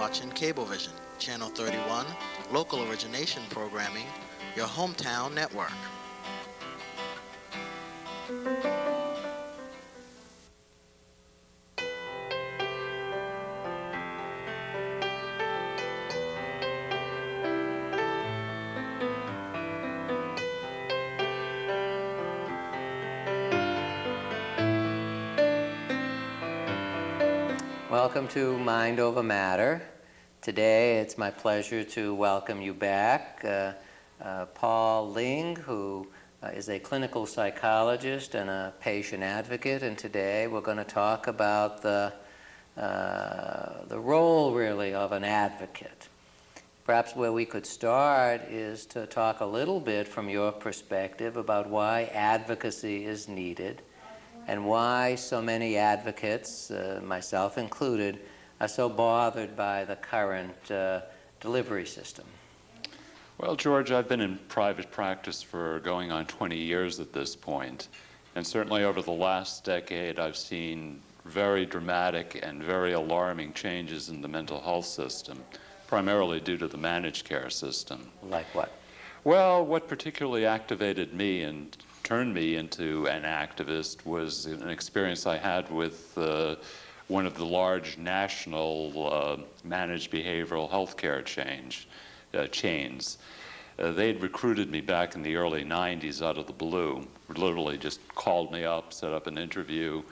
watching Cablevision, Channel 31, local origination programming, your hometown network. Welcome to Mind Over Matter. Today it's my pleasure to welcome you back, Paul Ling, who is a clinical psychologist and a patient advocate, and today we're going to talk about the role really of an advocate. Perhaps where we could start is to talk a little bit from your perspective about why advocacy is needed and why so many advocates, myself included, are so bothered by the current delivery system. Well, George, I've been in private practice for going on 20 years at this point, and certainly over the last decade I've seen very dramatic and very alarming changes in the mental health system, primarily due to the managed care system. Like what? Well, what particularly activated me and turned me into an activist was an experience I had with one of the large national managed behavioral health care chains. They'd recruited me back in the early 90s out of the blue, literally just called me up, set up an interview,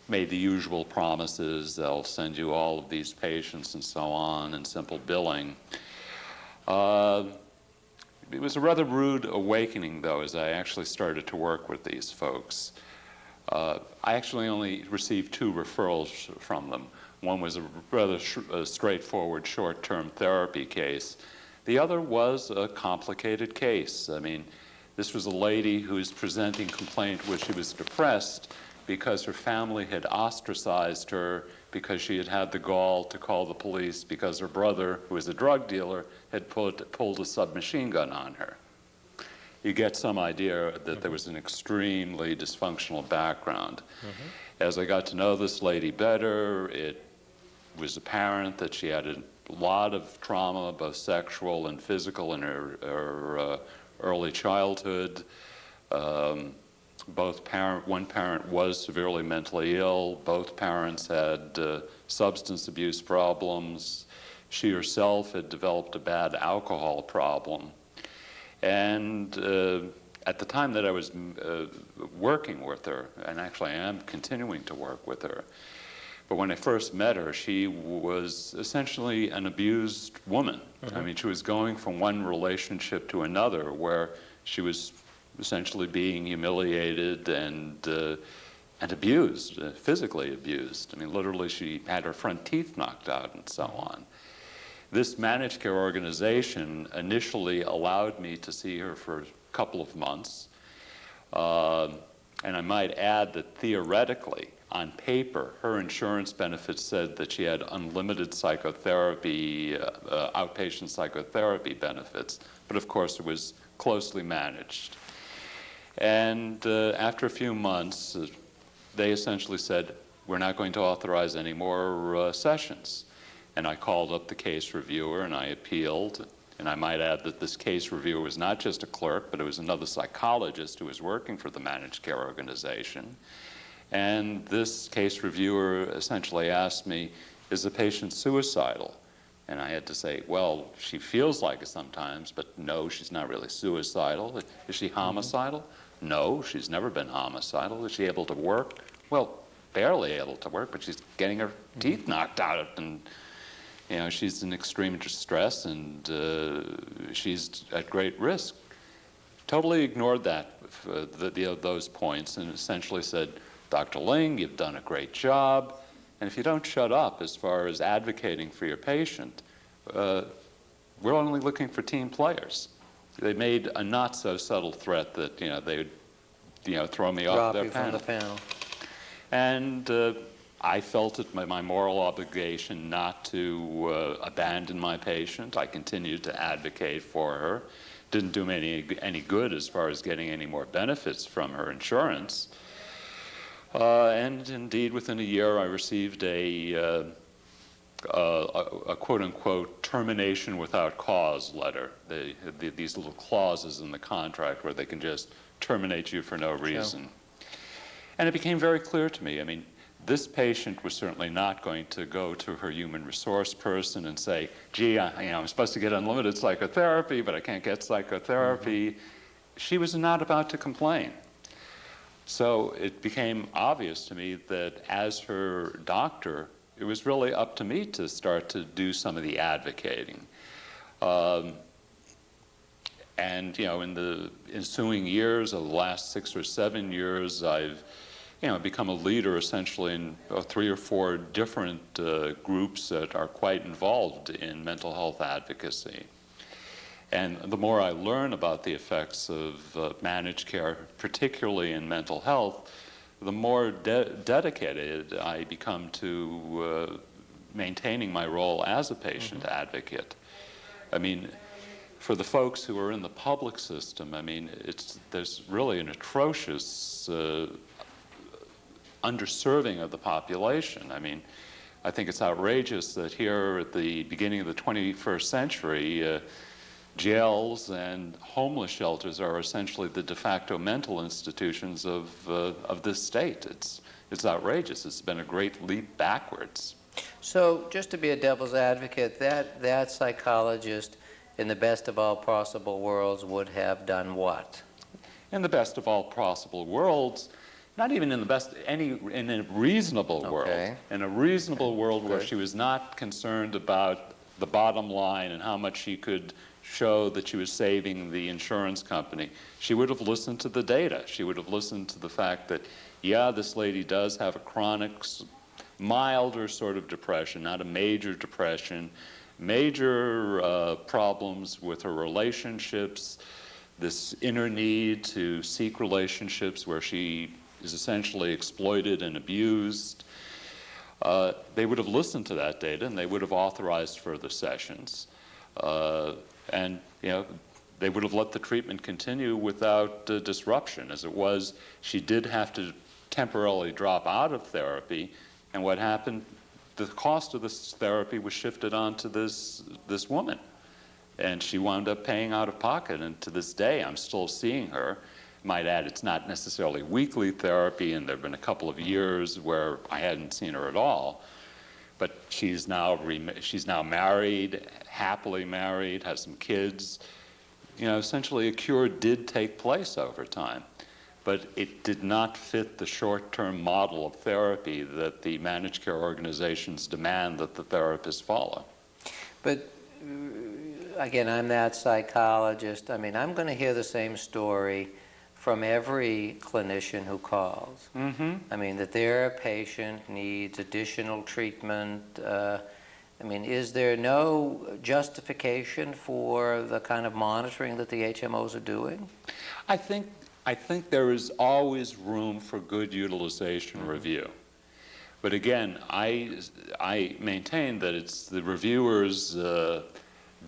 made the usual promises, they'll send you all of these patients and so on, and simple billing. It was a rather rude awakening, though, as I actually started to work with these folks. I actually only received 2 referrals from them. One was a rather straightforward short-term therapy case. The other was a complicated case. I mean, this was a lady who was presenting complaint where she was depressed because her family had ostracized her because she had had the gall to call the police because her brother, who was a drug dealer, had pulled a submachine gun on her. You get some idea that there was an extremely dysfunctional background. As I got to know this lady better, it was apparent that she had a lot of trauma, both sexual and physical, in her early childhood. One parent was severely mentally ill. Both parents had substance abuse problems. She herself had developed a bad alcohol problem. And at the time that I was working with her, and actually I am continuing to work with her, but when I first met her, she was essentially an abused woman. I mean, she was going from one relationship to another where she was essentially being humiliated and abused, physically abused. I mean, literally she had her front teeth knocked out and so on. This managed care organization initially allowed me to see her for a couple of months. And I might add that theoretically, on paper, her insurance benefits said that she had unlimited psychotherapy, outpatient psychotherapy benefits, but of course it was closely managed. And after a few months, they essentially said, we're not going to authorize any more sessions. And I called up the case reviewer and I appealed. And I might add that this case reviewer was not just a clerk, but it was another psychologist who was working for the managed care organization. And this case reviewer essentially asked me, is the patient suicidal? And I had to say, well, she feels like it sometimes, but no, she's not really suicidal. Is she homicidal? No, she's never been homicidal. Is she able to work? Well, barely able to work, but she's getting her teeth knocked out, and you know, she's in extreme distress, and she's at great risk. Totally ignored that, those points, and essentially said, Dr. Ling, you've done a great job, and if you don't shut up as far as advocating for your patient, we're only looking for team players. They made a not so subtle threat that they would throw me off their panel. Drop you from the panel. And I felt it my moral obligation not to abandon my patient. I continued to advocate for her. Didn't do me any good as far as getting any more benefits from her insurance. And indeed, within a year, I received a a quote-unquote termination without cause letter. These little clauses in the contract where they can just terminate you for no reason. And it became very clear to me, I mean, this patient was certainly not going to go to her human resource person and say, gee, I'm supposed to get unlimited psychotherapy, but I can't get psychotherapy. She was not about to complain. So it became obvious to me that as her doctor, it was really up to me to start to do some of the advocating. And in the ensuing years, of the last 6 or 7 years, I've become a leader essentially in 3 or 4 different groups that are quite involved in mental health advocacy. And the more I learn about the effects of managed care, particularly in mental health, the more dedicated I become to maintaining my role as a patient advocate. I mean, for the folks who are in the public system, I mean, there's really an atrocious underserving of the population. I mean, I think it's outrageous that here at the beginning of the 21st century, jails and homeless shelters are essentially the de facto mental institutions of this state. It's outrageous. It's been a great leap backwards. So just to be a devil's advocate, that psychologist in the best of all possible worlds would have done what? In the best of all possible worlds, not even in the best, in a reasonable world. In a reasonable world where she was not concerned about the bottom line and how much she could show that she was saving the insurance company, she would have listened to the data. She would have listened to the fact that, yeah, this lady does have a chronic, milder sort of depression, not a major depression, major problems with her relationships, this inner need to seek relationships where she is essentially exploited and abused. They would have listened to that data and they would have authorized further sessions. And they would have let the treatment continue without disruption. As it was, she did have to temporarily drop out of therapy, and what happened, the cost of this therapy was shifted onto this woman, and she wound up paying out of pocket, and to this day I'm still seeing her. Might add, it's not necessarily weekly therapy, and there have been a couple of years where I hadn't seen her at all. But she's now married, happily married, has some kids. Essentially a cure did take place over time, but it did not fit the short-term model of therapy that the managed care organizations demand that the therapists follow. But again, I'm that psychologist. I mean, I'm going to hear the same story from every clinician who calls. I mean, that their patient needs additional treatment. I mean, is there no justification for the kind of monitoring that the HMOs are doing? I think there is always room for good utilization review. But again, I maintain that it's the reviewer's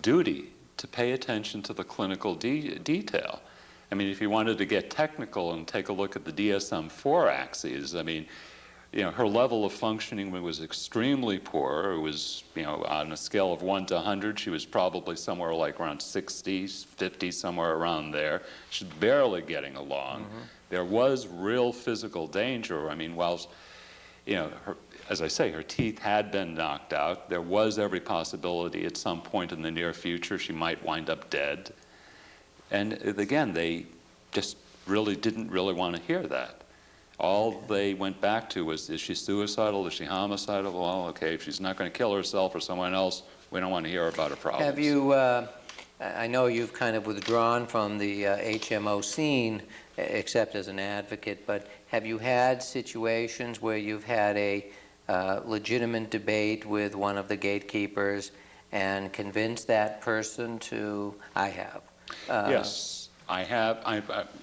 duty to pay attention to the clinical detail. I mean, if you wanted to get technical and take a look at the DSM-4 axes, I mean, her level of functioning was extremely poor. It was, on a scale of 1 to 100, she was probably somewhere like around 60, 50, somewhere around there. She's barely getting along. There was real physical danger. I mean, whilst, as I say, her teeth had been knocked out, there was every possibility at some point in the near future she might wind up dead. And again, they just didn't really want to hear that. All they went back to was, is she suicidal? Is she homicidal? Well, okay, if she's not going to kill herself or someone else, we don't want to hear about her problems. Have you, I know you've kind of withdrawn from the HMO scene, except as an advocate, but have you had situations where you've had a legitimate debate with one of the gatekeepers and convinced that person to, I have. Yes, I have.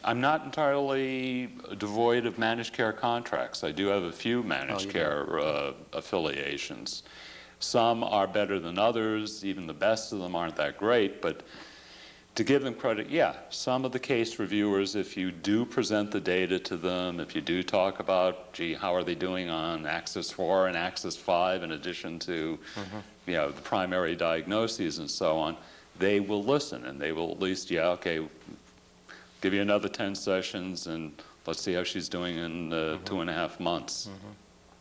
I'm not entirely devoid of managed care contracts. I do have a few managed care affiliations. Some are better than others. Even the best of them aren't that great, but To give them credit, yeah, some of the case reviewers, if you do present the data to them, if you do talk about, gee, how are they doing on Axis 4 and Axis 5 in addition to, you know, the primary diagnoses and so on, they will listen and they will at least, yeah, okay, give you another 10 sessions and let's see how she's doing in 2.5 months.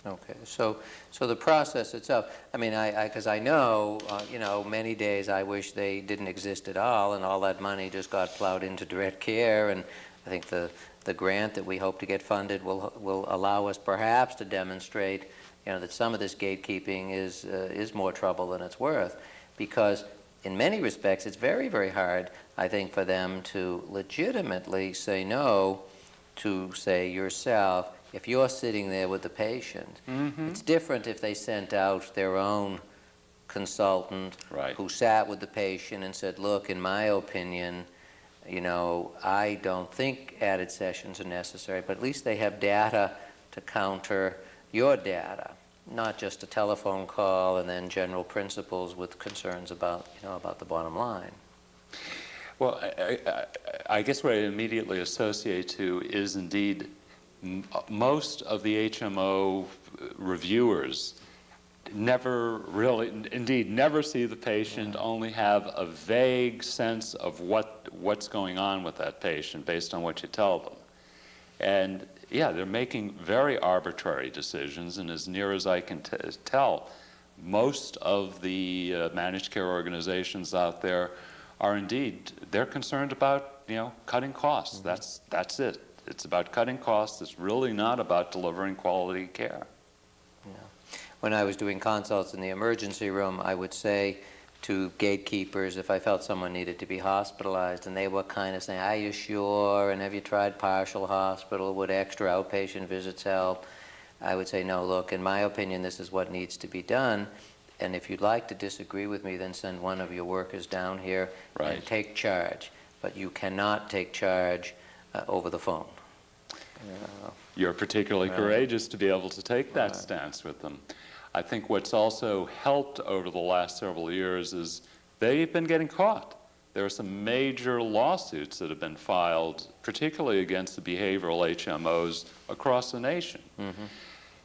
Okay, so the process itself, I mean, because I know, you know, many days I wish they didn't exist at all and all that money just got plowed into direct care, and I think the grant that we hope to get funded will allow us perhaps to demonstrate, you know, that some of this gatekeeping is more trouble than it's worth, because in many respects it's very, very hard, I think, for them to legitimately say no to, say, yourself. If you're sitting there with the patient, it's different if they sent out their own consultant who sat with the patient and said, look, in my opinion, you know, I don't think added sessions are necessary, but at least they have data to counter your data, not just a telephone call and then general principles with concerns about, you know, about the bottom line. Well, I guess what I immediately associate to is indeed most of the HMO reviewers never really, indeed, never see the patient, only have a vague sense of what's going on with that patient based on what you tell them. And yeah, they're making very arbitrary decisions, and as near as I can tell, most of the managed care organizations out there are indeed, they're concerned about, you know, cutting costs. That's it. It's about cutting costs. It's really not about delivering quality care. Yeah. When I was doing consults in the emergency room, I would say to gatekeepers, if I felt someone needed to be hospitalized, and they were kind of saying, are you sure? And have you tried partial hospital? Would extra outpatient visits help? I would say, no, look, in my opinion, this is what needs to be done. And if you'd like to disagree with me, then send one of your workers down here and take charge. But you cannot take charge over the phone. You're particularly courageous to be able to take that stance with them. I think what's also helped over the last several years is they've been getting caught. There are some major lawsuits that have been filed, particularly against the behavioral HMOs across the nation.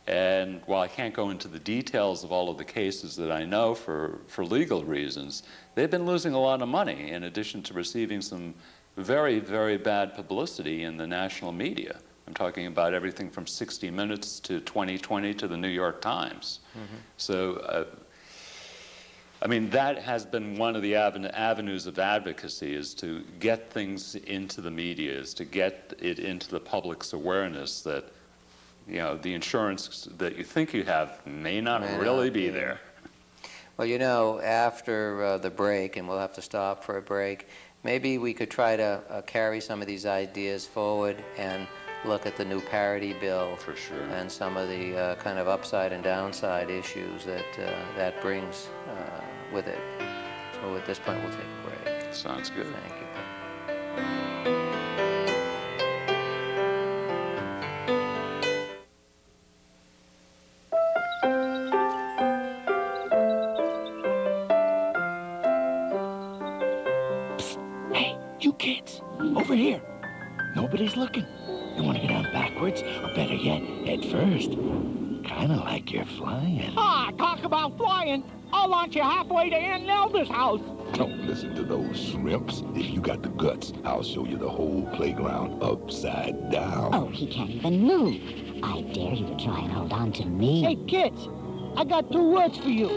And while I can't go into the details of all of the cases that I know for legal reasons, they've been losing a lot of money in addition to receiving some very, very bad publicity in the national media. I'm talking about everything from 60 Minutes to 2020 to the New York Times. So, I mean, that has been one of the avenues of advocacy, is to get things into the media, is to get it into the public's awareness that, you know, the insurance that you think you have may not really be there. Well, you know, after the break, and we'll have to stop for a break, maybe we could try to carry some of these ideas forward and look at the new parity bill. For sure. And some of the kind of upside and downside issues that that brings with it. So at this point, we'll take a break. Sounds good. Thank you. You kids, over here. Nobody's looking. You want to go down backwards, or better yet, head first? Kind of like you're flying. Ah, talk about flying. I'll launch you halfway to Aunt Nelda's house. Don't listen to those shrimps. If you got the guts, I'll show you the whole playground upside down. Oh, he can't even move. I dare you to try and hold on to me. Hey, kids, I got 2 words for you.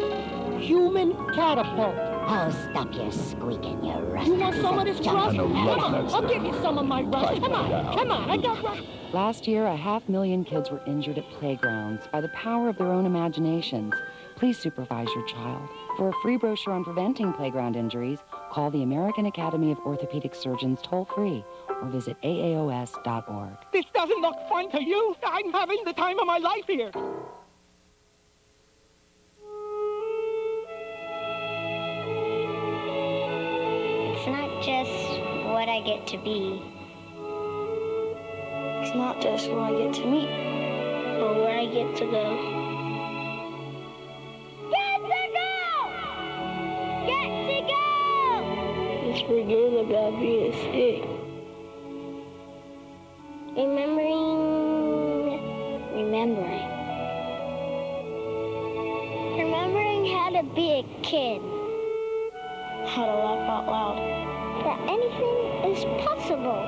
Human catapult. Oh, stop your squeaking, you rusty. You want some of this rust? I know Come on, nuts I'll there. give you some of my rust. Come on, I got rust. Last year, 500,000 kids were injured at playgrounds by the power of their own imaginations. Please supervise your child. For a free brochure on preventing playground injuries, call the American Academy of Orthopedic Surgeons toll-free or visit aaos.org. This doesn't look fun to you. I'm having the time of my life here. It's not just what I get to be. It's not just who I get to meet, but where I get to go. Get to go! Get to go! You forget about being sick. Remembering how to be a kid. How to laugh out loud. That anything is possible.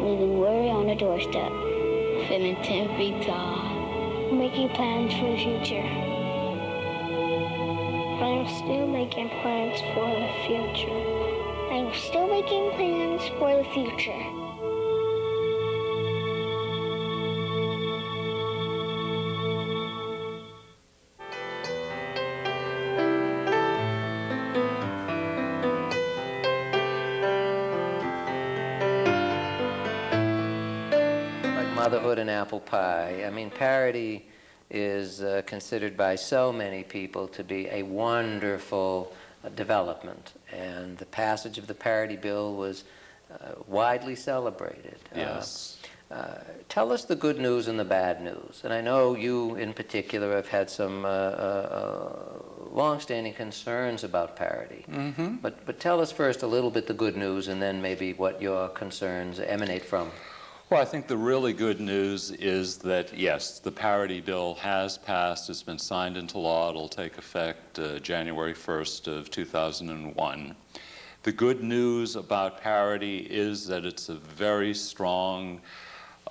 Leaving worry on the doorstep. Feeling 10 feet tall. Making plans for the future. I'm still making plans for the future. I'm still making plans for the future. Motherhood and apple pie. I mean, parity is considered by so many people to be a wonderful development, and the passage of the parity bill was widely celebrated. Yes. Tell us the good news and the bad news. And I know you in particular have had some long-standing concerns about parity. Mm-hmm. But tell us first a little bit the good news and then maybe what your concerns emanate from. Well, I think the really good news is that, yes, the parity bill has passed. It's been signed into law. It'll take effect January 1st of 2001. The good news about parity is that it's a very strong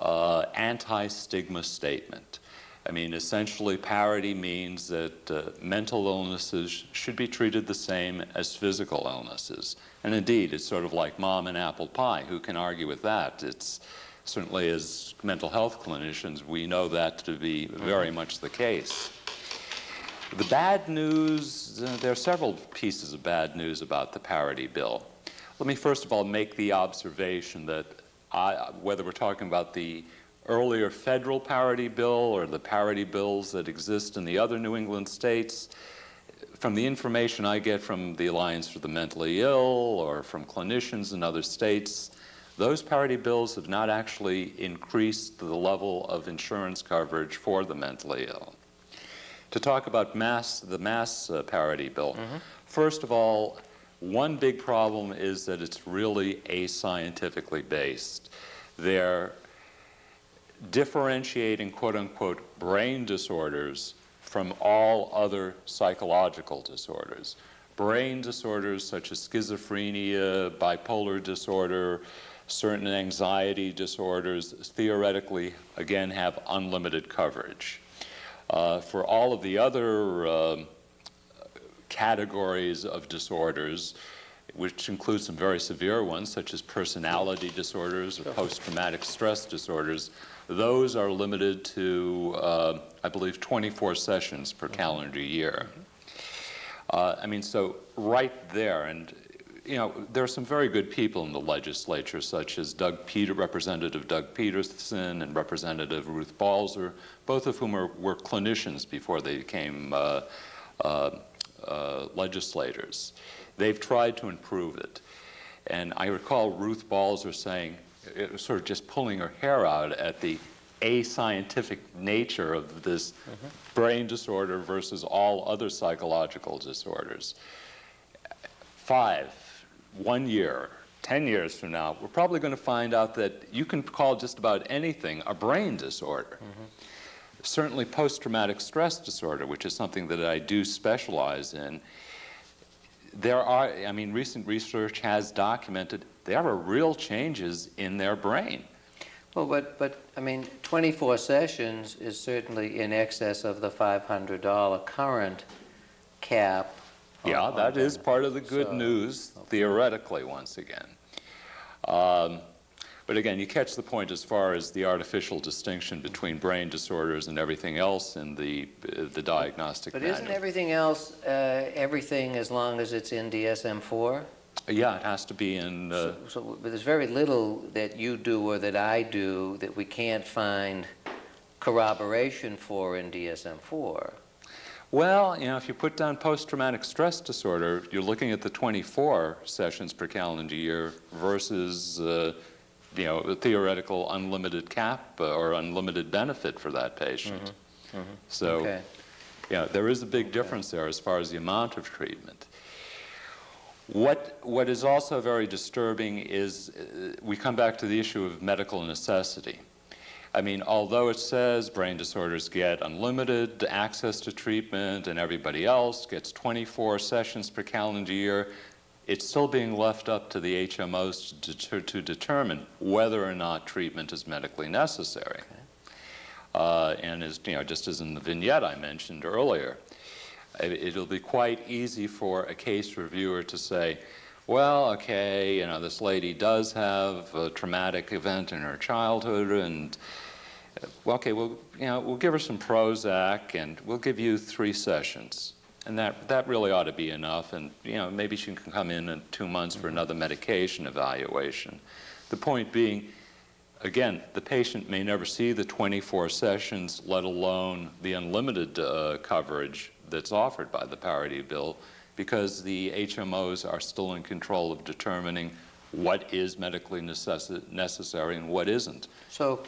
anti-stigma statement. I mean, essentially, parity means that mental illnesses should be treated the same as physical illnesses. And indeed, it's sort of like mom and apple pie. Who can argue with that? It's certainly, as mental health clinicians, we know that to be very much the case. The bad news, there are several pieces of bad news about the parity bill. Let me first of all make the observation that whether we're talking about the earlier federal parity bill or the parity bills that exist in the other New England states, from the information I get from the Alliance for the Mentally Ill or from clinicians in other states, those parity bills have not actually increased the level of insurance coverage for the mentally ill. To talk about the mass parity bill, first of all, one big problem is that it's really ascientifically based. They're differentiating, quote-unquote, brain disorders from all other psychological disorders. Brain disorders such as schizophrenia, bipolar disorder, certain anxiety disorders theoretically, again, have unlimited coverage. For all of the other categories of disorders, which include some very severe ones, such as personality disorders or post-traumatic stress disorders, those are limited to, I believe, 24 sessions per calendar year. I mean, so right there, and you know, there are some very good people in the legislature, such as Representative Doug Peterson and Representative Ruth Balzer, both of whom were clinicians before they became legislators. They've tried to improve it. And I recall Ruth Balzer saying, sort of just pulling her hair out at the ascientific nature of this brain disorder versus all other psychological disorders. 1 year, 10 years from now, we're probably going to find out that you can call just about anything a brain disorder. Certainly post-traumatic stress disorder, which is something that I do specialize in, there are, I mean, recent research has documented there are real changes in their brain. Well, but I mean, 24 sessions is certainly in excess of the $500 current cap. Yeah, that is part of the good news, theoretically, once again. But again, you catch the point as far as the artificial distinction between brain disorders and everything else in the diagnostic manual. But isn't everything else everything as long as it's in DSM-4? Yeah, it has to be in... So there's very little that you do or that I do that we can't find corroboration for in DSM-4. Well, you know, if you put down post-traumatic stress disorder, you're looking at the 24 sessions per calendar year versus, you know, a theoretical unlimited cap or unlimited benefit for that patient. So, you know, there is a big difference there as far as the amount of treatment. What is also very disturbing is we come back to the issue of medical necessity. I mean, although it says brain disorders get unlimited access to treatment and everybody else gets 24 sessions per calendar year, it's still being left up to the HMOs to determine whether or not treatment is medically necessary. And as, just as in the vignette I mentioned earlier, it'll be quite easy for a case reviewer to say, well, okay, this lady does have a traumatic event in her childhood, and okay, we'll give her some Prozac, and we'll give you 3 sessions. And that really ought to be enough, and maybe she can come in 2 months for another medication evaluation. The point being, again, the patient may never see the 24 sessions, let alone the unlimited coverage that's offered by the parity bill, because the HMOs are still in control of determining what is medically necessary and what isn't. So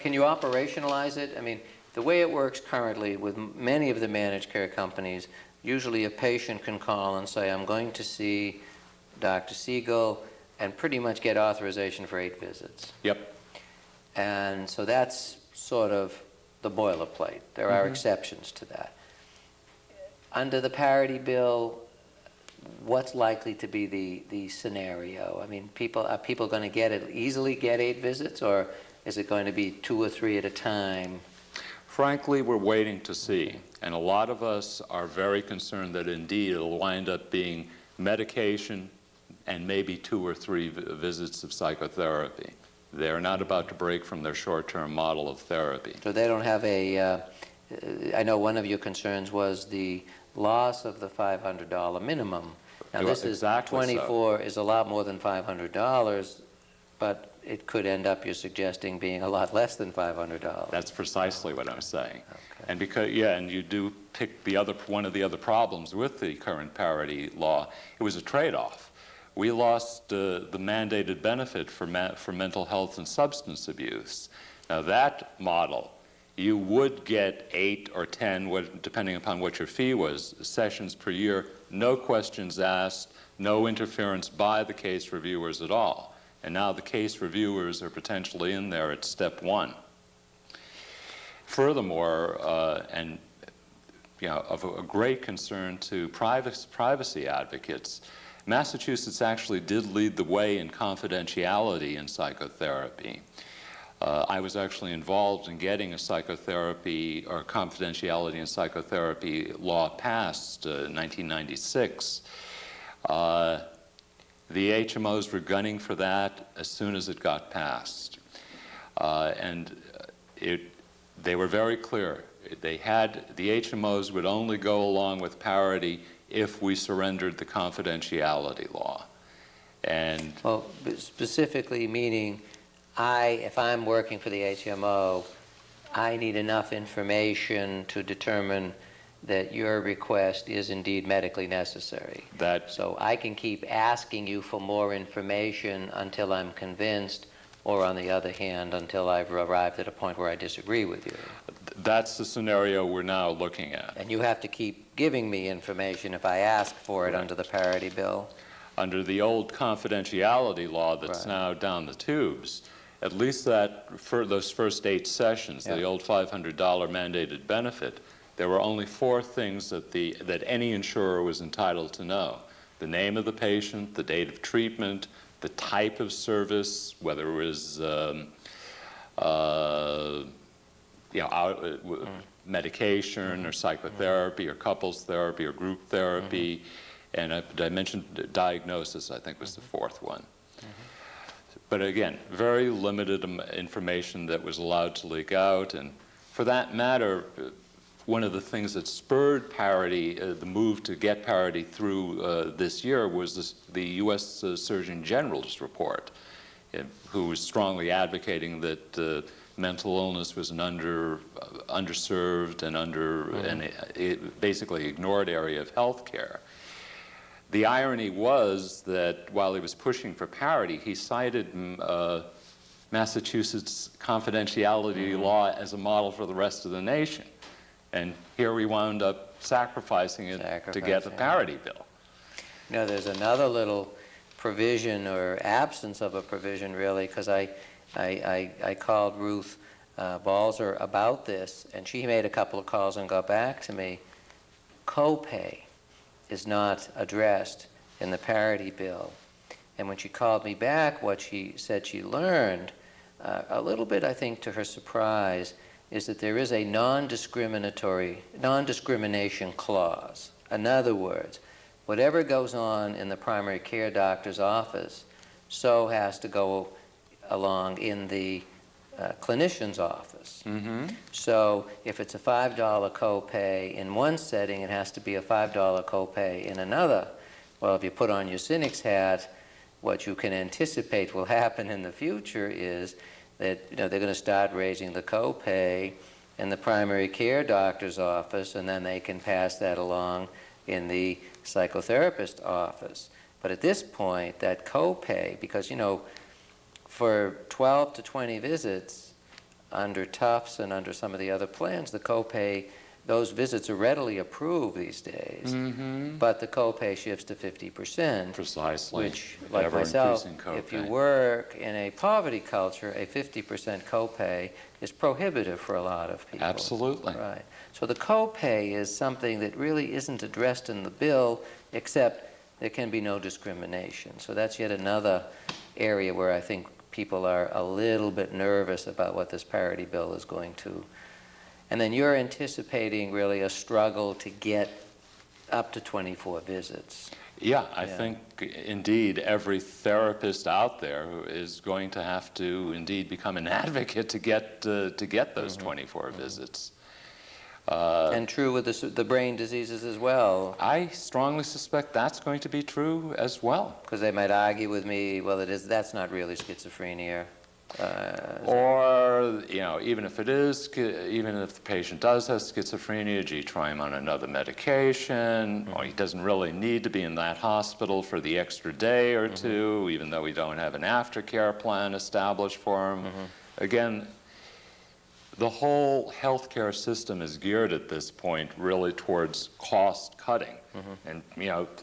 can you operationalize it? I mean, the way it works currently with many of the managed care companies, usually a patient can call and say, I'm going to see Dr. Sigel, and pretty much get authorization for 8 visits. Yep. And so that's sort of the boilerplate. There are exceptions to that. Under the parity bill, what's likely to be the scenario? I mean, are people going to easily get 8 visits, or is it going to be 2 or 3 at a time? Frankly, we're waiting to see. And a lot of us are very concerned that indeed it'll wind up being medication and maybe 2 or 3 visits of psychotherapy. They're not about to break from their short-term model of therapy. So they don't have I know one of your concerns was the loss of the $500 minimum. Now this Exactly is 24 is a lot more than $500, but it could end up, you're suggesting, being a lot less than $500. That's precisely what I'm saying. Okay. And because, and you do pick one of the other problems with the current parity law. It was a trade-off. We lost the mandated benefit for mental health and substance abuse. Now that model, you would get 8 or 10, depending upon what your fee was, sessions per year, no questions asked, no interference by the case reviewers at all. And now the case reviewers are potentially in there at step 1. Furthermore, of a great concern to privacy advocates, Massachusetts actually did lead the way in confidentiality in psychotherapy. I was actually involved in getting a psychotherapy or confidentiality in psychotherapy law passed in 1996. The HMOs were gunning for that as soon as it got passed. They were very clear. The HMOs would only go along with parity if we surrendered the confidentiality law. And well, specifically meaning if I'm working for the HMO, I need enough information to determine that your request is indeed medically necessary. So I can keep asking you for more information until I'm convinced, or on the other hand, until I've arrived at a point where I disagree with you. That's the scenario we're now looking at. And you have to keep giving me information if I ask for it under the parity bill. Under the old confidentiality law that's now down the tubes, at least for those first 8 sessions, the old $500 mandated benefit, there were only 4 things that any insurer was entitled to know: the name of the patient, the date of treatment, the type of service, whether it was medication or psychotherapy or couples therapy or group therapy, and I mentioned diagnosis, I think was the 4th one. But again, very limited information that was allowed to leak out, and for that matter, one of the things that spurred parity, the move to get parity through this year, was the U.S. Surgeon General's report, who was strongly advocating that mental illness was an underserved and basically ignored area of health care. The irony was that while he was pushing for parity, he cited Massachusetts confidentiality law as a model for the rest of the nation. And here we wound up sacrificing it to get the parity bill. there's another little provision or absence of a provision, really, because I called Ruth Balzer about this, and she made a couple of calls and got back to me. Copay is not addressed in the parity bill. And when she called me back, what she said she learned, a little bit, I think, to her surprise, is that there is a non-discrimination clause. In other words, whatever goes on in the primary care doctor's office, so has to go along in the clinician's office. So if it's a $5 copay in one setting, it has to be a $5 copay in another. Well, if you put on your cynic's hat, what you can anticipate will happen in the future is that they're going to start raising the copay in the primary care doctor's office, and then they can pass that along in the psychotherapist office. But at this point, that copay, because for 12 to 20 visits under Tufts and under some of the other plans, the copay, those visits are readily approved these days, but the copay shifts to 50%. Precisely. Which, like myself, if you work in a poverty culture, a 50% copay is prohibitive for a lot of people. Absolutely. Right. So the copay is something that really isn't addressed in the bill, except there can be no discrimination. So that's yet another area where I think people are a little bit nervous about what this parity bill is going to. And then you're anticipating really a struggle to get up to 24 visits. Yeah, I think indeed every therapist out there is going to have to indeed become an advocate to get those 24 visits. And true with the brain diseases as well. I strongly suspect that's going to be true as well. Because they might argue with me, well, that's not really schizophrenia. Or, even if it is, even if the patient does have schizophrenia, gee, try him on another medication, or he doesn't really need to be in that hospital for the extra day or two, even though we don't have an aftercare plan established for him. Again, the whole healthcare system is geared at this point really towards cost cutting. And,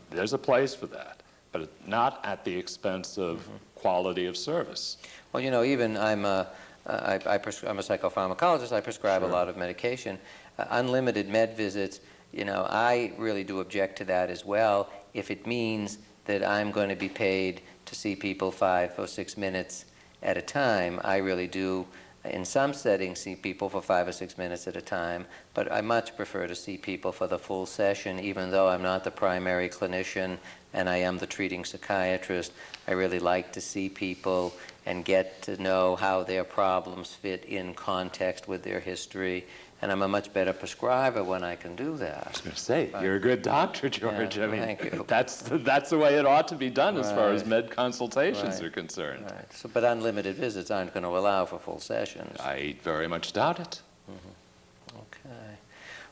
there's a place for that, but not at the expense of quality of service. Well, even I'm a psychopharmacologist. I prescribe a lot of medication. Unlimited med visits, I really do object to that as well. If it means that I'm going to be paid to see people 5 or 6 minutes at a time, I really do, in some settings, see people for 5 or 6 minutes at a time. But I much prefer to see people for the full session, even though I'm not the primary clinician and I am the treating psychiatrist. I really like to see people and get to know how their problems fit in context with their history. And I'm a much better prescriber when I can do that. I was going to say, you're a good doctor, George. Yeah, thank you. That's the way it ought to be done as far as med consultations are concerned. Right. So, but unlimited visits aren't going to allow for full sessions. I very much doubt it. Okay.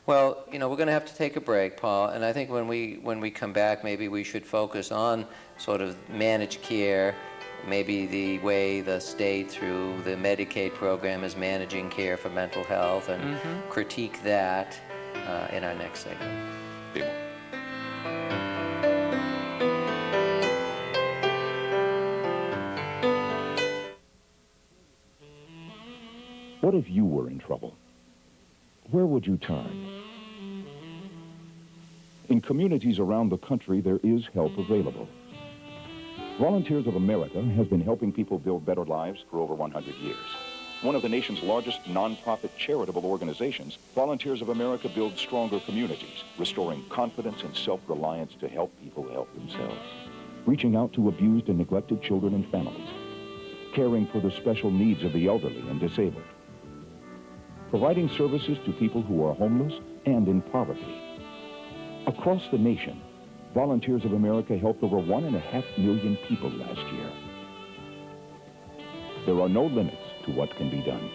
Well, we're going to have to take a break, Paul, and I think when we come back, maybe we should focus on sort of managed care, maybe the way the state through the Medicaid program is managing care for mental health, and critique that in our next segment. What if you were in trouble? Where would you turn? In communities around the country, there is help available. Volunteers of America has been helping people build better lives for over 100 years. One of the nation's largest nonprofit charitable organizations, Volunteers of America builds stronger communities, restoring confidence and self-reliance to help people help themselves. Reaching out to abused and neglected children and families. Caring for the special needs of the elderly and disabled. Providing services to people who are homeless and in poverty. Across the nation, Volunteers of America helped over 1.5 million people last year. There are no limits to what can be done.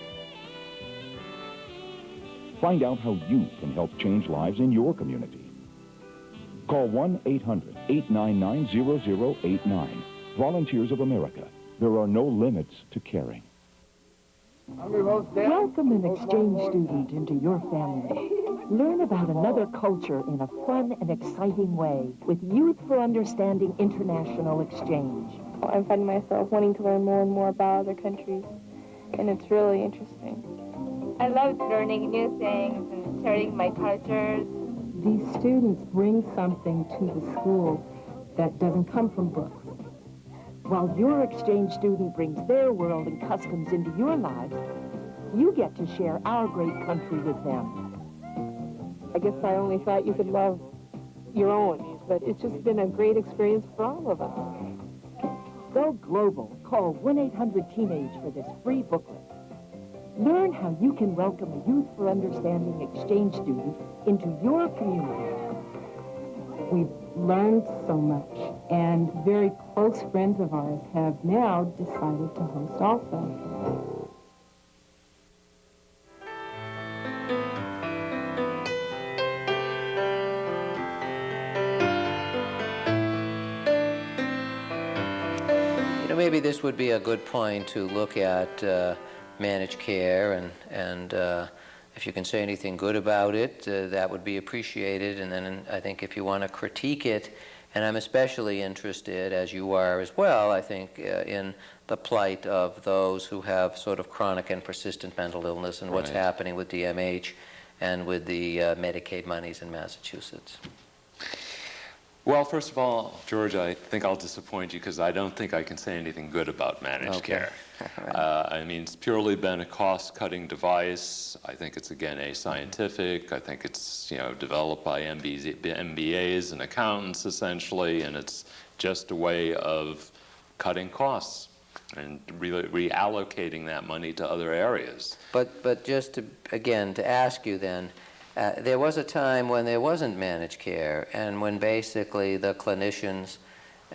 Find out how you can help change lives in your community. Call 1-800-899-0089. Volunteers of America. There are no limits to caring. Welcome an exchange student into your family. Learn about another culture in a fun and exciting way with Youth for Understanding International Exchange. I'm finding myself wanting to learn more and more about other countries, and it's really interesting. I love learning new things and sharing my cultures. These students bring something to the school that doesn't come from books. While your exchange student brings their world and customs into your lives, you get to share our great country with them. I guess I only thought you could love your own, but it's just been a great experience for all of us. Go global. Call 1-800-TEENAGE for this free booklet. Learn how you can welcome a Youth for Understanding exchange student into your community. We've learned so much, and very close friends of ours have now decided to host also. Maybe this would be a good point to look at managed care, and if you can say anything good about it, that would be appreciated. And then I think if you want to critique it, and I'm especially interested, as you are as well, I think, in the plight of those who have sort of chronic and persistent mental illness and what's happening with DMH and with the Medicaid monies in Massachusetts. Well, first of all, George, I think I'll disappoint you because I don't think I can say anything good about managed care. I mean, it's purely been a cost-cutting device. I think it's, again, ascientific. I think it's, developed by MBAs and accountants, essentially, and it's just a way of cutting costs and really reallocating that money to other areas. But just to, again, to ask you then, there was a time when there wasn't managed care, and when basically the clinicians,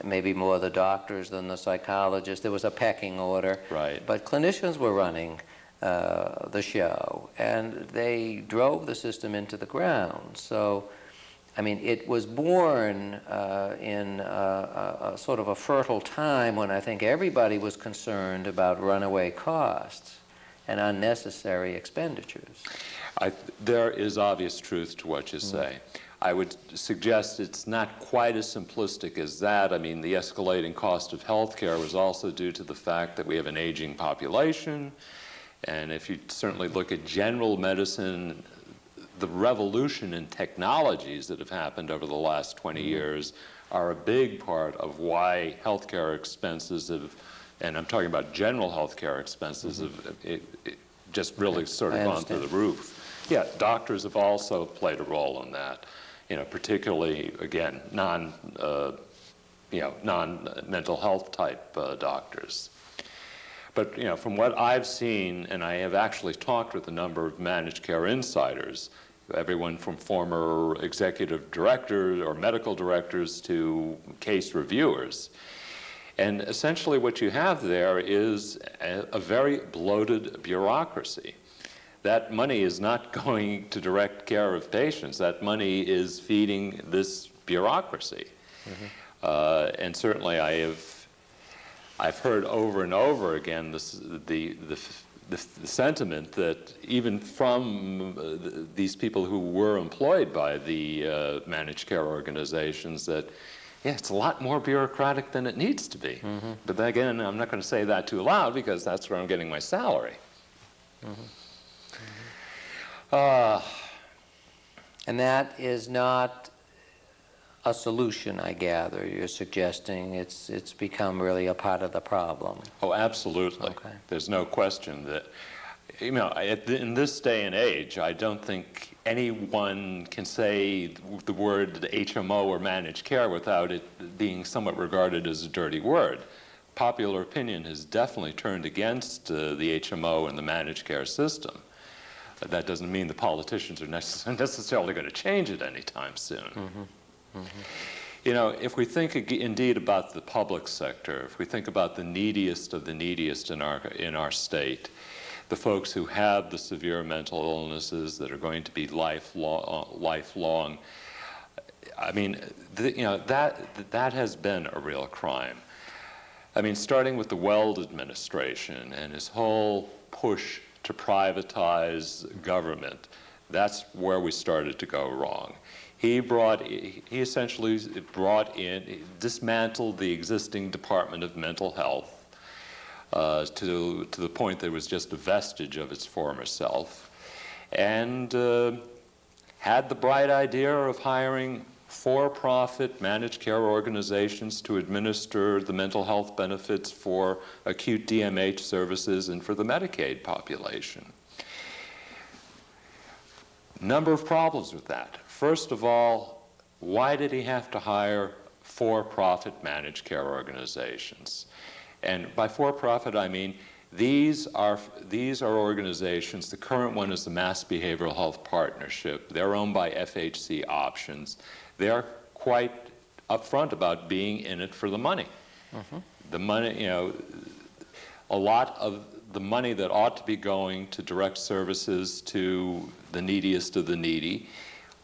maybe more the doctors than the psychologists, there was a pecking order. Right. But clinicians were running the show, and they drove the system into the ground. So, I mean, it was born in a sort of a fertile time when I think everybody was concerned about runaway costs and unnecessary expenditures. There is obvious truth to what you say. I would suggest it's not quite as simplistic as that. I mean, the escalating cost of health care was also due to the fact that we have an aging population. And if you certainly look at general medicine, the revolution in technologies that have happened over the last 20 years are a big part of why healthcare expenses have, and I'm talking about general healthcare expenses, have just really sort of gone through the roof. Yeah, doctors have also played a role in that, particularly, again, non-mental health type doctors. But, from what I've seen, and I have actually talked with a number of managed care insiders, everyone from former executive directors or medical directors to case reviewers. And essentially what you have there is a very bloated bureaucracy. That money is not going to direct care of patients. That money is feeding this bureaucracy. And certainly I've heard over and over again the sentiment that even from these people who were employed by the managed care organizations that, yeah, it's a lot more bureaucratic than it needs to be. But then again, I'm not going to say that too loud because that's where I'm getting my salary. And that is not a solution, I gather. You're suggesting it's become really a part of the problem. Oh, absolutely. Okay. There's no question that, in this day and age, I don't think anyone can say the word HMO or managed care without it being somewhat regarded as a dirty word. Popular opinion has definitely turned against the HMO and the managed care system. That doesn't mean the politicians are necessarily going to change it anytime soon. If we think indeed about the public sector, if we think about the neediest of the neediest in our state, the folks who have the severe mental illnesses that are going to be lifelong, I mean, that has been a real crime. I mean, starting with the Weld administration and his whole push to privatize government, That's where we started to go wrong. He essentially dismantled the existing Department of Mental Health to the point that it was just a vestige of its former self, and had the bright idea of hiring for-profit managed care organizations to administer the mental health benefits for acute DMH services and for the Medicaid population. Number of problems with that. First of all, why did he have to hire for-profit managed care organizations? And by for-profit, I mean these are organizations. The current one is the Mass Behavioral Health Partnership. They're owned by FHC Options. They're quite upfront about being in it for the money. The money, a lot of the money that ought to be going to direct services to the neediest of the needy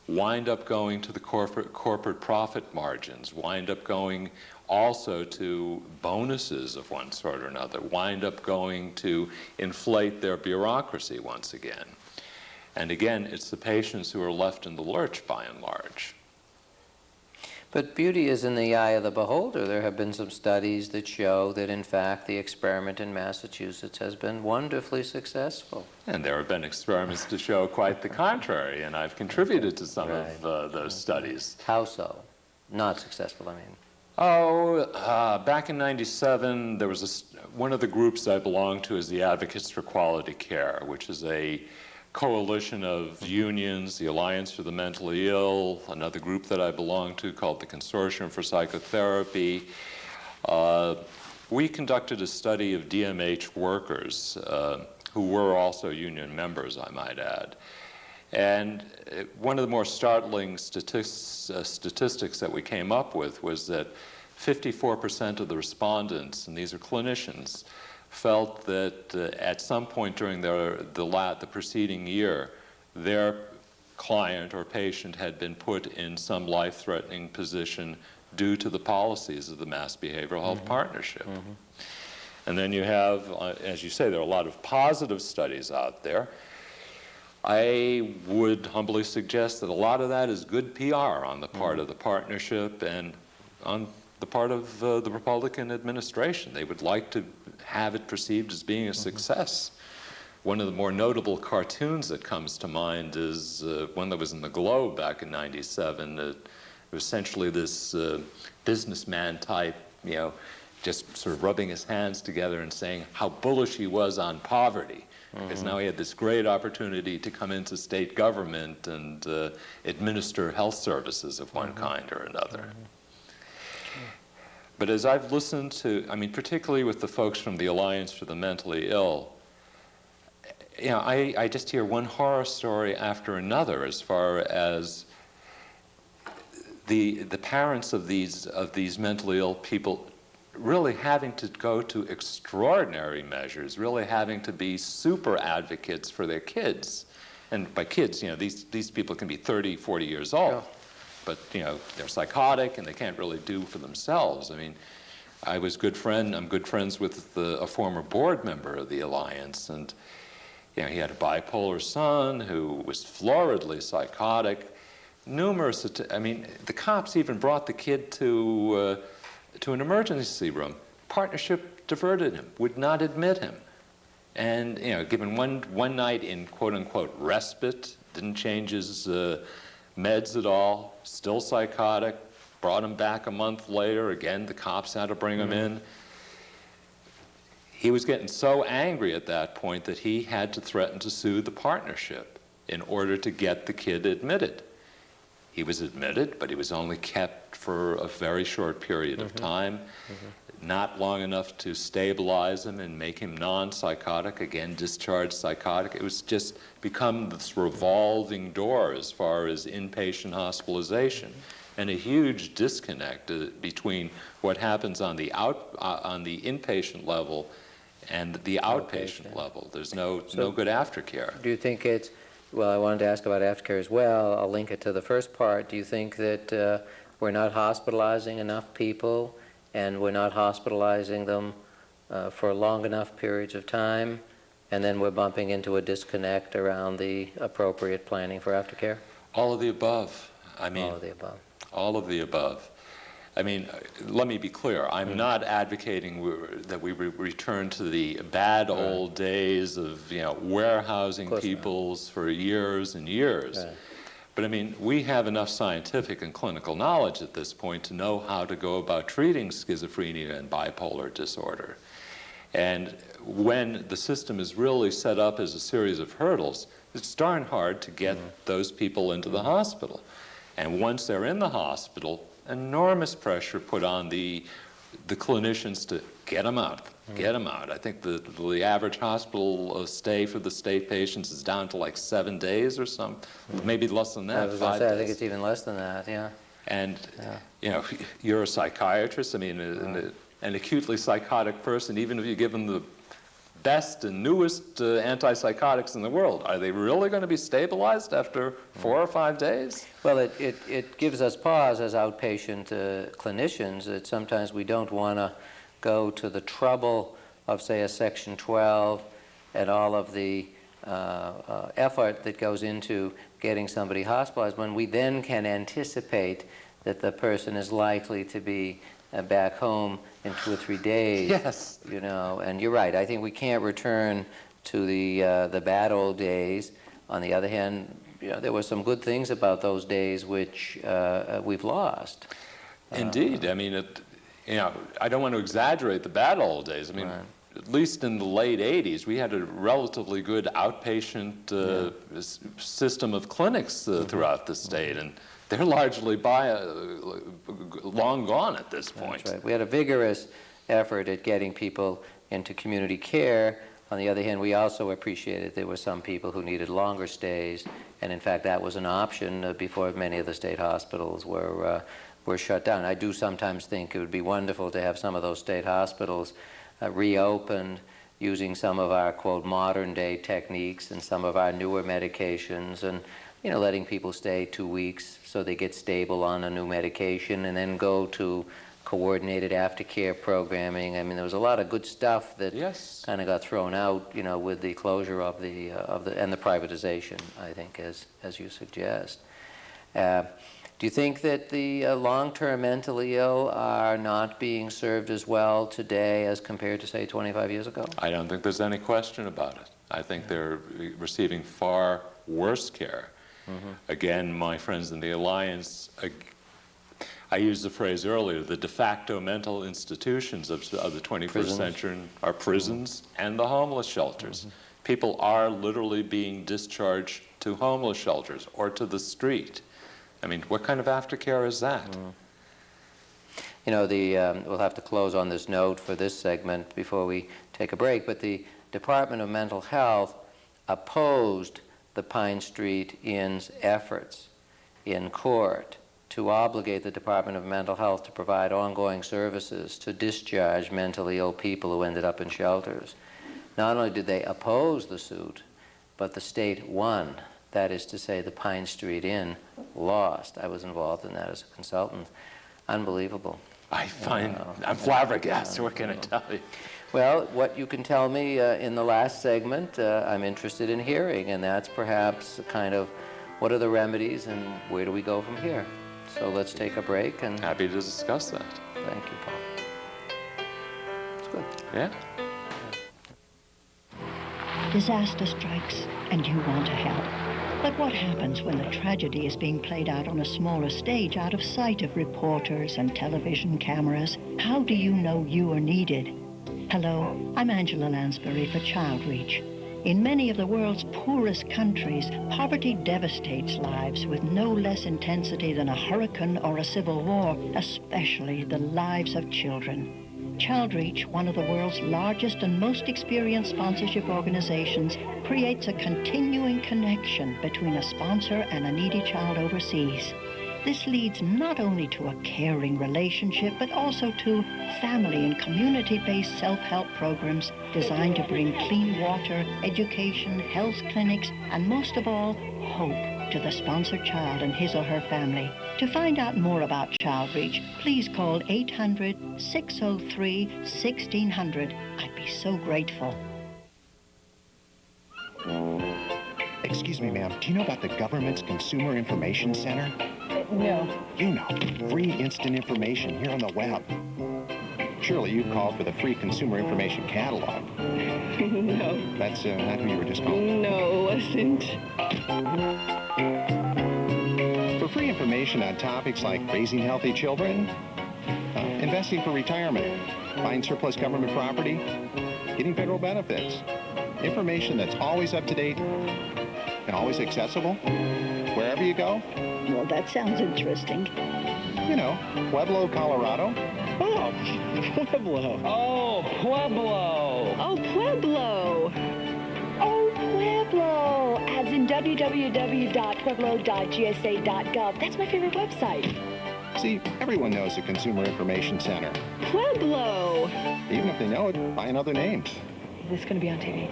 wind up going to the corporate profit margins, wind up going also to bonuses of one sort or another, wind up going to inflate their bureaucracy once again. And again, it's the patients who are left in the lurch by and large. But beauty is in the eye of the beholder. There have been some studies that show that, in fact, the experiment in Massachusetts has been wonderfully successful. And there have been experiments to show quite the contrary, and I've contributed to some of those studies. How so? Not successful, I mean. Back in '97, there was one of the groups I belonged to is the Advocates for Quality Care, which is a coalition of unions, the Alliance for the Mentally Ill, another group that I belong to called the Consortium for Psychotherapy. We conducted a study of DMH workers who were also union members, I might add. And one of the more startling statistics that we came up with was that 54% of the respondents, and these are clinicians, felt that at some point during the preceding year, their client or patient had been put in some life-threatening position due to the policies of the Mass Behavioral Health Partnership. And then you have, as you say, there are a lot of positive studies out there. I would humbly suggest that a lot of that is good PR on the part of the partnership and on the part of the Republican administration. They would like to have it perceived as being a success. One of the more notable cartoons that comes to mind is one that was in the Globe back in '97. It was essentially this businessman type, just sort of rubbing his hands together and saying how bullish he was on poverty. Because now he had this great opportunity to come into state government and administer health services of one kind or another. But as I've listened to, particularly with the folks from the Alliance for the Mentally Ill, I just hear one horror story after another as far as the parents of these mentally ill people really having to go to extraordinary measures, really having to be super advocates for their kids. And by kids, these people can be 30, 40 years old, but they're psychotic and they can't really do for themselves. I'm good friends with a former board member of the Alliance, and he had a bipolar son who was floridly psychotic. The cops even brought the kid to an emergency room. Partnership diverted him, would not admit him. And, given one night in quote-unquote respite, didn't change his meds at all, still psychotic, brought him back a month later, again, the cops had to bring him in. He was getting so angry at that point that he had to threaten to sue the partnership in order to get the kid admitted. He was admitted, but he was only kept for a very short period of time, not long enough to stabilize him and make him non-psychotic, again, discharged psychotic. It was just become this revolving door as far as inpatient hospitalization, and a huge disconnect between what happens on the inpatient level and the outpatient level. There's no good aftercare. Do you think it's, well, I wanted to ask about aftercare as well. I'll link it to the first part. Do you think that we're not hospitalizing enough people, and we're not hospitalizing them for long enough periods of time? And then we're bumping into a disconnect around the appropriate planning for aftercare? All of the above. I mean, all of the above. All of the above. I mean, let me be clear. I'm not advocating that we return to the bad old days of, warehousing peoples for years and years. Right. But I mean, we have enough scientific and clinical knowledge at this point to know how to go about treating schizophrenia and bipolar disorder. And when the system is really set up as a series of hurdles, it's darn hard to get those people into the hospital. And once they're in the hospital, enormous pressure put on the clinicians to get them out, get them out. I think the average hospital stay for the state patients is down to like 7 days or something, maybe less than that. I was going to say, I think it's even less than that, yeah. And, you're a psychiatrist. I mean, an acutely psychotic person, even if you give them the best and newest antipsychotics in the world, are they really going to be stabilized after 4 or 5 days? Well, it gives us pause as outpatient clinicians that sometimes we don't want to go to the trouble of, say, a Section 12 and all of the effort that goes into getting somebody hospitalized when we then can anticipate that the person is likely to be back home in 2 or 3 days. Yes. And you're right. I think we can't return to the bad old days. On the other hand, there were some good things about those days which we've lost. Indeed. I mean, I don't want to exaggerate the bad old days. I mean, at least in the late 80s, we had a relatively good outpatient system of clinics throughout the state. And they're largely long gone at this point. That's right. We had a vigorous effort at getting people into community care. On the other hand, we also appreciated there were some people who needed longer stays, and in fact that was an option before many of the state hospitals were shut down. I do sometimes think it would be wonderful to have some of those state hospitals reopened using some of our, quote, modern-day techniques and some of our newer medications, and letting people stay 2 weeks so they get stable on a new medication and then go to coordinated aftercare programming. I mean, there was a lot of good stuff that kind of got thrown out, with the closure of the and the privatization, I think, as you suggest. Do you think that the long-term mentally ill are not being served as well today as compared to, say, 25 years ago? I don't think there's any question about it. I think they're receiving far worse care. Again, my friends in the Alliance, I used the phrase earlier, the de facto mental institutions of the 21st century are prisons and the homeless shelters. People are literally being discharged to homeless shelters or to the street. I mean, what kind of aftercare is that? We'll have to close on this note for this segment before we take a break, but the Department of Mental Health opposed the Pine Street Inn's efforts in court to obligate the Department of Mental Health to provide ongoing services to discharge mentally ill people who ended up in shelters. Not only did they oppose the suit, but the state won. That is to say, the Pine Street Inn lost. I was involved in that as a consultant. Unbelievable. I'm flabbergasted. What can I tell you? Well, what you can tell me in the last segment, I'm interested in hearing, and that's perhaps kind of what are the remedies and where do we go from here? So let's take a break. And happy to discuss that. Thank you, Paul. It's good. Yeah. Disaster strikes and you want to help. But what happens when the tragedy is being played out on a smaller stage out of sight of reporters and television cameras? How do you know you are needed? Hello, I'm Angela Lansbury for Child Reach. In many of the world's poorest countries, poverty devastates lives with no less intensity than a hurricane or a civil war, especially the lives of children. Child Reach, one of the world's largest and most experienced sponsorship organizations, creates a continuing connection between a sponsor and a needy child overseas. This leads not only to a caring relationship, but also to family and community-based self-help programs designed to bring clean water, education, health clinics, and most of all, hope to the sponsored child and his or her family. To find out more about Child Reach, please call 800-603-1600. I'd be so grateful. Excuse me, ma'am. Do you know about the government's Consumer Information Center? No. You know. Free instant information here on the web. Surely you called for the free Consumer Information Catalog. No. That's not who you were just calling. No, it wasn't. For free information on topics like raising healthy children, investing for retirement, buying surplus government property, getting federal benefits, information that's always up to date and always accessible, wherever you go. Well, that sounds interesting. You know, Pueblo, Colorado. Oh, Pueblo. Oh, Pueblo. Oh, Pueblo. Oh, Pueblo. As in www.pueblo.gsa.gov. That's my favorite website. See, everyone knows the Consumer Information Center. Pueblo. Even if they know it by another name. Is this going to be on TV?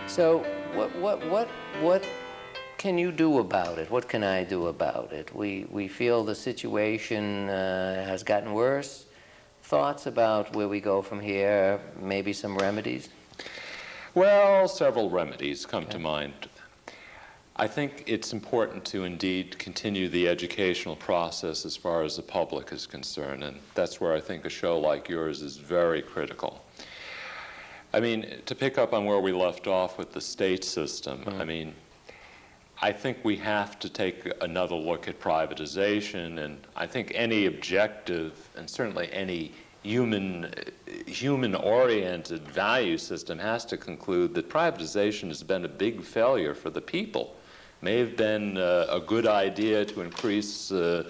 So what can you do about it? What can I do about it? We feel the situation has gotten worse. Thoughts about where we go from here, maybe some remedies? Well, several remedies come to mind. I think it's important to indeed continue the educational process as far as the public is concerned, and that's where I think a show like yours is very critical. I mean, to pick up on where we left off with the state system, I mean, I think we have to take another look at privatization, and I think any objective, and certainly any human-oriented value system has to conclude that privatization has been a big failure for the people. May have been a good idea to increase the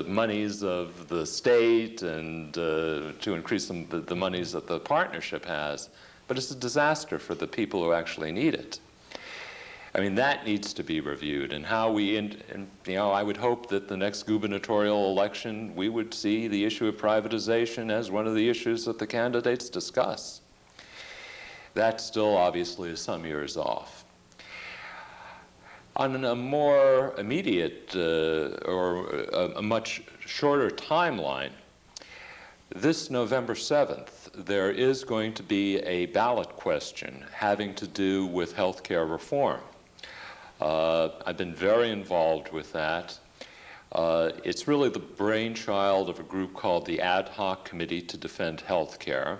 monies of the state and to increase the monies that the partnership has, but it's a disaster for the people who actually need it. I mean, that needs to be reviewed, and how we, I would hope that the next gubernatorial election, we would see the issue of privatization as one of the issues that the candidates discuss. That still obviously is some years off. On a more immediate or a much shorter timeline, this November 7th, there is going to be a ballot question having to do with health care reform. I've been very involved with that. It's really the brainchild of a group called the Ad Hoc Committee to Defend Health Care.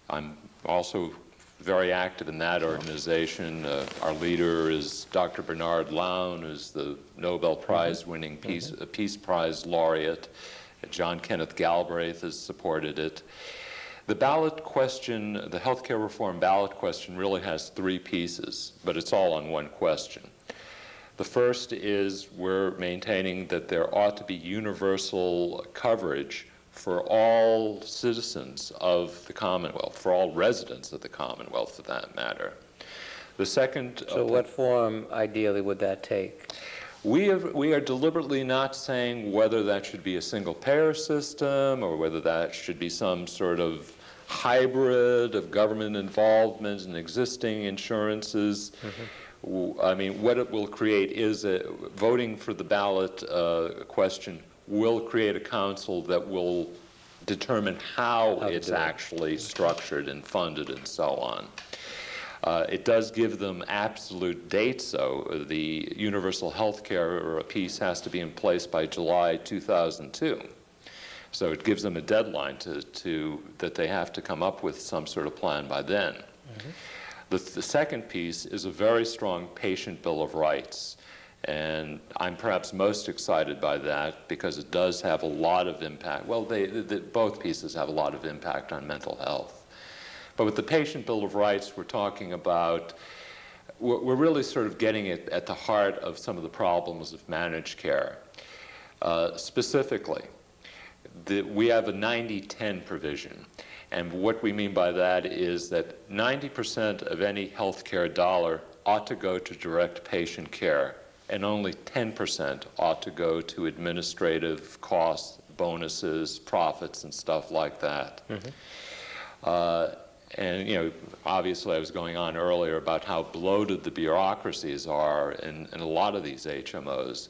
I'm also very active in that organization. Our leader is Dr. Bernard Lown, who's the Nobel Prize-winning Peace Prize laureate. John Kenneth Galbraith has supported it. The ballot question, the healthcare reform ballot question, really has three pieces, but it's all on one question. The first is we're maintaining that there ought to be universal coverage for all citizens of the Commonwealth, for all residents of the Commonwealth, for that matter. The second... So what form, ideally, would that take? We are deliberately not saying whether that should be a single-payer system or whether that should be some sort of hybrid of government involvement in existing insurances. I mean, what it will create is voting for the ballot question will create a council that will determine how it's actually structured and funded and so on. It does give them absolute dates, though. The universal health care piece has to be in place by July 2002. So it gives them a deadline that they have to come up with some sort of plan by then. The second piece is a very strong patient bill of rights. And I'm perhaps most excited by that because it does have a lot of impact. Well, both pieces have a lot of impact on mental health. But with the patient bill of rights, we're talking about, we're really sort of getting it at the heart of some of the problems of managed care. Specifically, we have a 90-10 provision. And what we mean by that is that 90% of any healthcare dollar ought to go to direct patient care, and only 10% ought to go to administrative costs, bonuses, profits, and stuff like that. And, you know, obviously I was going on earlier about how bloated the bureaucracies are in a lot of these HMOs,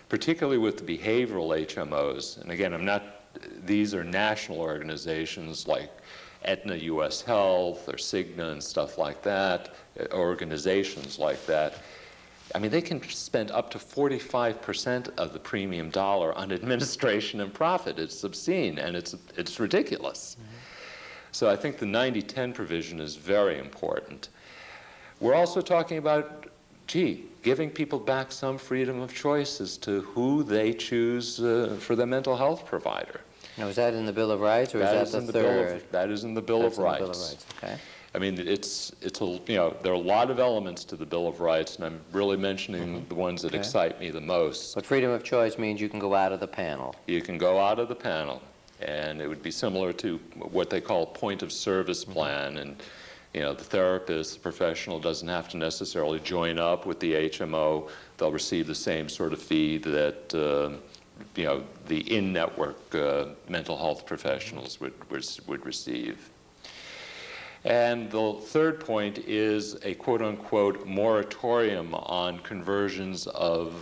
particularly with the behavioral HMOs. And again, these are national organizations like Aetna US Health or Cigna and stuff like that, organizations like that. I mean, they can spend up to 45% of the premium dollar on administration and profit. It's obscene, and it's ridiculous. Mm-hmm. So I think the 90-10 provision is very important. We're also talking about, giving people back some freedom of choice as to who they choose for their mental health provider. Now, is that in the Bill of Rights, or is that the third? That is in the Bill of Rights. Bill of Rights. Okay. I mean, there are a lot of elements to the Bill of Rights, and I'm really mentioning the ones that excite me the most. But freedom of choice means you can go out of the panel. You can go out of the panel, and it would be similar to what they call point of service plan, and the therapist, the professional, doesn't have to necessarily join up with the HMO. They'll receive the same sort of fee that the in-network mental health professionals would receive. And the third point is a quote-unquote moratorium on conversions of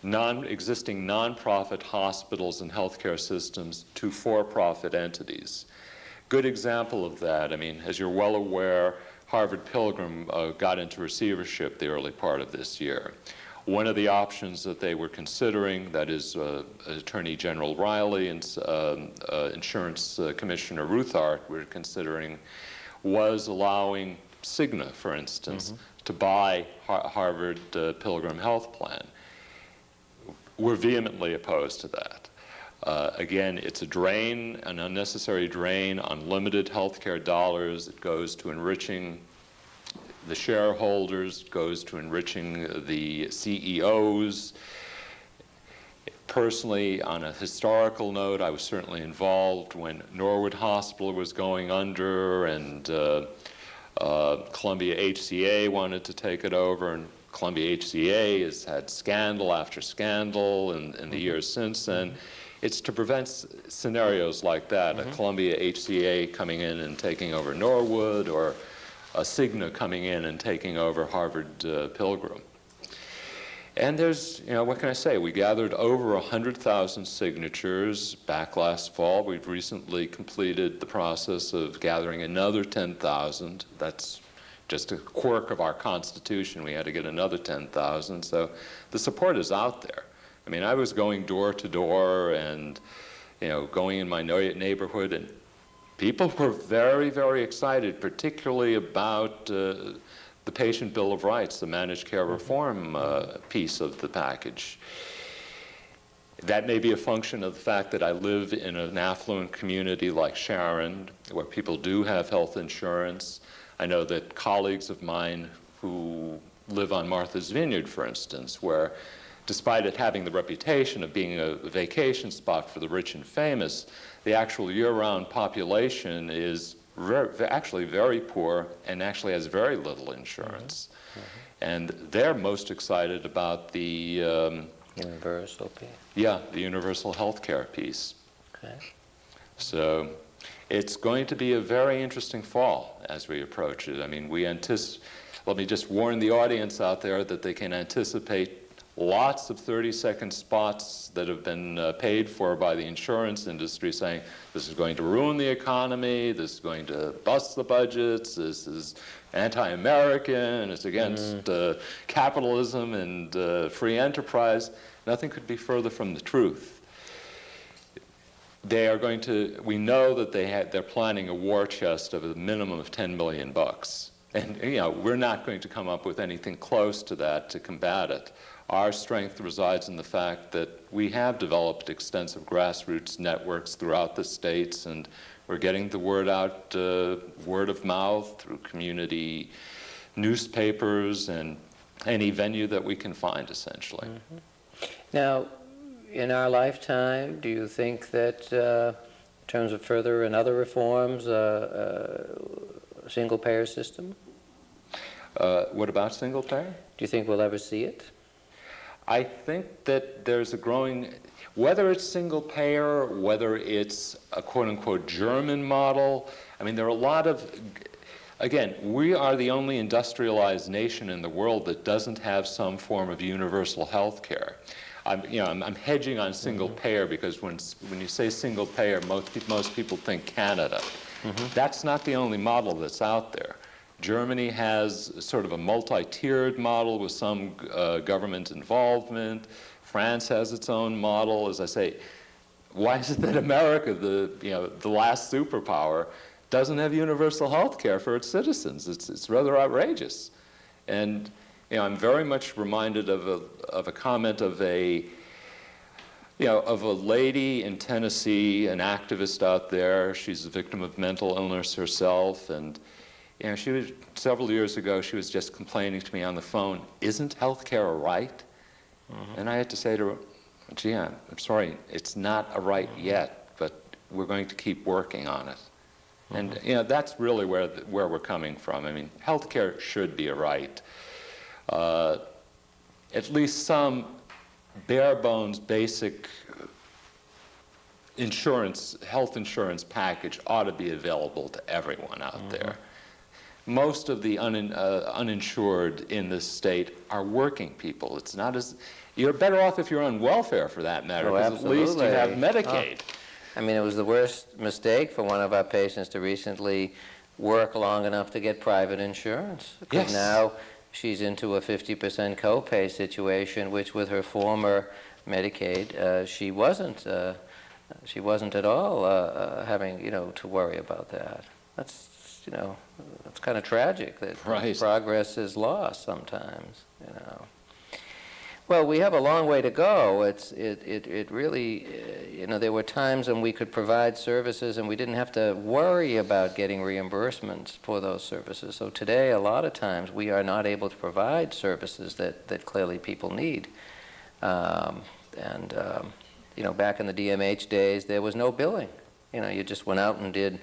existing nonprofit hospitals and healthcare systems to for-profit entities. Good example of that, I mean, as you're well aware, Harvard Pilgrim got into receivership the early part of this year. One of the options that they were considering, that is Attorney General Riley and Insurance Commissioner Ruthart were considering, was allowing Cigna, for instance, to buy Harvard Pilgrim Health Plan. We're vehemently opposed to that. Again, it's a drain, an unnecessary drain on limited healthcare dollars. It goes to enriching the shareholders, goes to enriching the CEOs. Personally, on a historical note, I was certainly involved when Norwood Hospital was going under and Columbia HCA wanted to take it over, and Columbia HCA has had scandal after scandal in the years since then. It's to prevent scenarios like that, a Columbia HCA coming in and taking over Norwood, or a Cigna coming in and taking over Harvard Pilgrim. And there's, what can I say? We gathered over 100,000 signatures back last fall. We've recently completed the process of gathering another 10,000. That's just a quirk of our Constitution. We had to get another 10,000. So the support is out there. I mean, I was going door to door and, going in my neighborhood, and people were very, very excited, particularly about the Patient Bill of Rights, the managed care reform piece of the package. That may be a function of the fact that I live in an affluent community like Sharon, where people do have health insurance. I know that colleagues of mine who live on Martha's Vineyard, for instance, where despite it having the reputation of being a vacation spot for the rich and famous, the actual year-round population is actually very poor and actually has very little insurance. And they're most excited about the universal piece. Yeah, the universal health care piece. Okay. So it's going to be a very interesting fall as we approach it. I mean, let me just warn the audience out there that they can anticipate lots of 30-second spots that have been paid for by the insurance industry saying this is going to ruin the economy, this is going to bust the budgets, this is anti-American, it's against capitalism and free enterprise. Nothing could be further from the truth. They are going to, we know that they're planning a war chest of a minimum of $10 million. And we're not going to come up with anything close to that to combat it. Our strength resides in the fact that we have developed extensive grassroots networks throughout the states, and we're getting the word out, word of mouth, through community newspapers and any venue that we can find, essentially. Now, in our lifetime, do you think that in terms of further and other reforms, a single-payer system? What about single-payer? Do you think we'll ever see it? I think that there's a growing, whether it's single payer, whether it's a quote-unquote German model, I mean, there are a lot of, again, we are the only industrialized nation in the world that doesn't have some form of universal health care. I'm hedging on single payer because when you say single payer, most people think Canada. That's not the only model that's out there. Germany has sort of a multi-tiered model with some government involvement. France has its own model. As I say, why is it that America, the last superpower, doesn't have universal health care for its citizens? It's rather outrageous. And I'm very much reminded of a comment of a lady in Tennessee, an activist out there. She's a victim of mental illness herself, and she was, several years ago, she was just complaining to me on the phone, isn't health care a right? And I had to say to her, gee, I'm sorry, it's not a right yet, but we're going to keep working on it. And that's really where we're coming from. I mean, health care should be a right. At least some bare bones basic insurance, health insurance package ought to be available to everyone out there. Most of the uninsured in this state are working people. It's not as, you're better off if you're on welfare for that matter, because at least you have Medicaid. I mean, it was the worst mistake for one of our patients to recently work long enough to get private insurance. Because now she's into a 50% copay situation, which with her former Medicaid, she wasn't at all having, to worry about that. That's, it's kind of tragic that progress is lost sometimes, Well, we have a long way to go. It really, there were times when we could provide services and we didn't have to worry about getting reimbursements for those services. So today, a lot of times, we are not able to provide services that clearly people need. Back in the DMH days, there was no billing. You just went out and did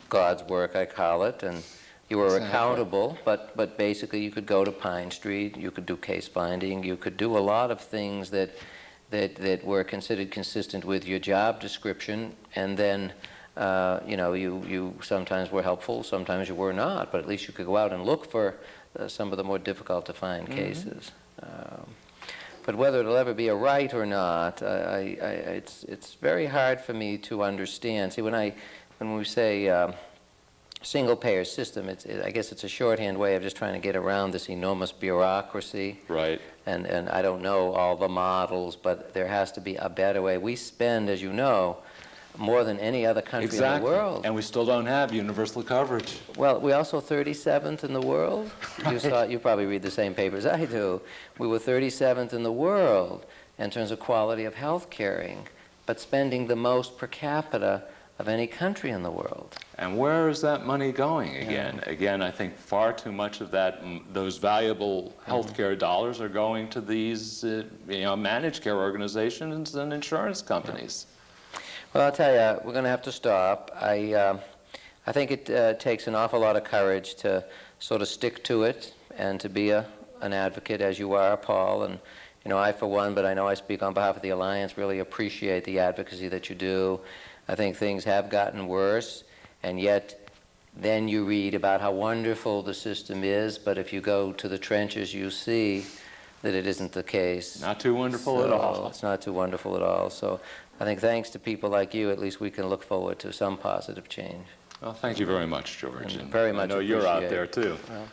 God's work, I call it, and you were accountable, but basically you could go to Pine Street, you could do case finding, you could do a lot of things that were considered consistent with your job description, and then you sometimes were helpful, sometimes you were not, but at least you could go out and look for some of the more difficult to find cases. But whether it'll ever be a right or not, it's very hard for me to understand. See, when we say single-payer system, I guess it's a shorthand way of just trying to get around this enormous bureaucracy. Right. And I don't know all the models, but there has to be a better way. We spend, as you know, more than any other country in the world. And we still don't have universal coverage. Well, we also 37th in the world. You probably read the same papers I do. We were 37th in the world in terms of quality of health caring, but spending the most per capita of any country in the world. And where is that money going again? Again, I think far too much of those valuable healthcare dollars are going to these managed care organizations and insurance companies. Well, I'll tell you, we're going to have to stop. I think it takes an awful lot of courage to sort of stick to it and to be an advocate as you are, Paul. And I, for one, but I know I speak on behalf of the Alliance, really appreciate the advocacy that you do. I think things have gotten worse, and yet then you read about how wonderful the system is, but if you go to the trenches, you see that it isn't the case. Not too wonderful at all. It's not too wonderful at all. So I think thanks to people like you, at least we can look forward to some positive change. Well, thank you very much, George. And very much I know you're out there, too. Well,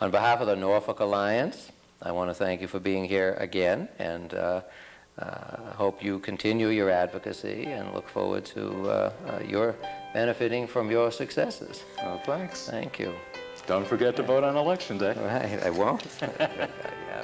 on behalf of the Norfolk Alliance, I want to thank you for being here again, and hope you continue your advocacy and look forward to your benefiting from your successes. Well, thanks. Thank you. Don't forget to vote on Election Day. Right, I won't. You have it.